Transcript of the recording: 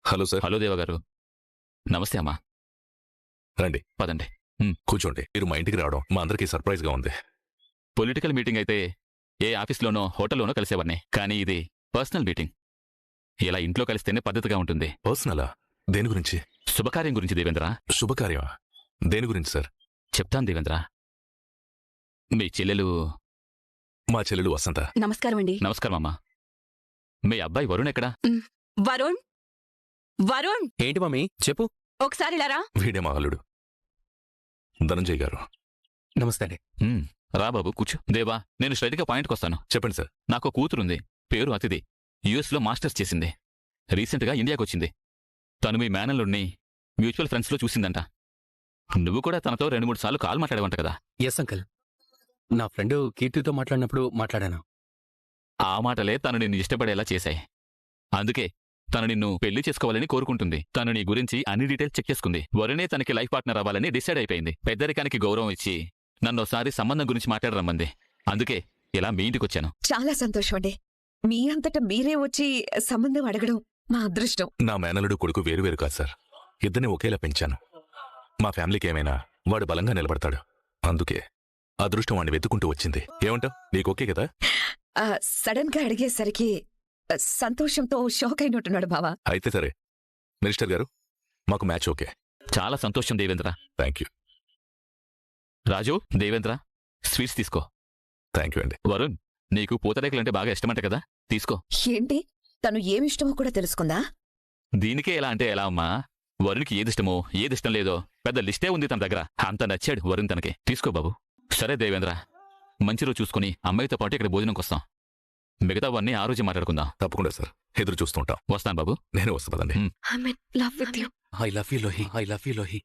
Hello sir. Hello దేవగారు. నమస్తే అమ్మా. రండి, పదండి. కూర్చోండి. మీరు మా ఇంటికి రావడం మా అందరికీ సర్ప్రైజ్గా ఉంది. పొలిటికల్ మీటింగ్ అయితే ఏ ఆఫీస్లోనో హోటల్లోనో కలిసేవాడిని, కానీ ఇది పర్సనల్ మీటింగ్. ఇలా ఇంట్లో కలిస్తేనే పద్ధతిగా ఉంటుంది. పర్సనలా? దేని గురించి? శుభకార్యం గురించి దేవేంద్ర. శుభకార్యమా? దేని గురించి సార్? చెప్తాను దేవేంద్ర. మీ చెల్లెలు. మా చెల్లెలు వసంత. నమస్కారం అండి. నమస్కారం అమ్మా. మీ అబ్బాయి వరుణ్ ఎక్కడా? వరుణ్, వరుణ్ ఏంటి మమ్మీ చెప్పు. ఒకసారి ఇలా రా. వీడే మా అల్లుడు ధనంజయ్ గారు. నమస్తే అండి. రా బాబు కూర్చో. దేవా, నేను స్ట్రైట్గా పాయింట్కి వస్తాను. చెప్పండి సార్. నాకు కూతురుంది, పేరు అతిథి. యుఎస్లో మాస్టర్స్ చేసింది. రీసెంట్గా ఇండియాకి వచ్చింది. తను మీ మేనల్లుడిని మ్యూచువల్ ఫ్రెండ్స్లో చూసిందంట. నువ్వు కూడా తనతో 2-3 సార్లు కాల్ మాట్లాడేవంట కదా? ఎస్ అంకల్, నా ఫ్రెండ్ కీర్తితో మాట్లాడినప్పుడు మాట్లాడాను. ఆ మాటలే తను నిన్ను ఇష్టపడేలా చేశాయి. అందుకే తను నిన్ను పెళ్లి చేసుకోవాలని కోరుకుంటుంది. తను నీ గురించి అన్ని డీటెయిల్స్ చెక్ చేసుకుంది. వరుణే తనకి లైఫ్ పార్ట్నర్ అవ్వాలని డిసైడ్ అయిపోయింది. పెద్దరికానికి గౌరవం ఇచ్చి నన్నోసారి సంబంధం గురించి మాట్లాడరమ్మంది. అందుకే ఇలా మీ ఇంటికొచ్చాను. చాలా సంతోషం అండి. మీ అంతటా మీరే వచ్చి సంబంధం అడగడం మా అదృష్టం. నా మేనల్లుడు కొడుకు వేరువేరు కాదు సార్, ఇద్దరిని ఒకేలా పెంచాను. మా ఫ్యామిలీకి ఏమైనా వాడు బలంగా నిలబడతాడు. అందుకే అదృష్టం వాడిని వెతుకుంటూ వచ్చింది. ఏమంటావు? నీకు ఓకే కదా? సడన్ గా అడిగేసరికి సంతోషంతో షాక్ అయినట్టున్నాడు బావా. అయితే సరే మినిస్టర్ గారు, మాకు మ్యాచ్ ఓకే. చాలా సంతోషం Devendra. Thank you. Raju, Devendra, sweets తీసుకో. థ్యాంక్ యూ అండి. వరుణ్, నీకు పూతరేకులంటే బాగా ఇష్టమంట కదా? తీసుకో. ఏంటి, తను ఏమిష్టమో కూడా తెలుసుకుందా? దీనికే ఎలా అంటే ఎలా అమ్మా? వరుణ్కి ఏదిష్టమో ఏదిష్టం లేదో పెద్ద లిస్టే ఉంది తన దగ్గర. అంత నచ్చాడు వరుణ్ తనకి. తీసుకో బాబు. సరే దేవేంద్ర, మంచి రోజు చూసుకుని అమ్మాయితో పాటు ఇక్కడ భోజనంకి వస్తాం. మిగతావన్నీ ఆ రోజు మాట్లాడుకుందాం. తప్పకుండా సార్, ఎదురు చూస్తుంటాం. వస్తాను బాబు. నేను వస్తా పదండి. I love you Lohi.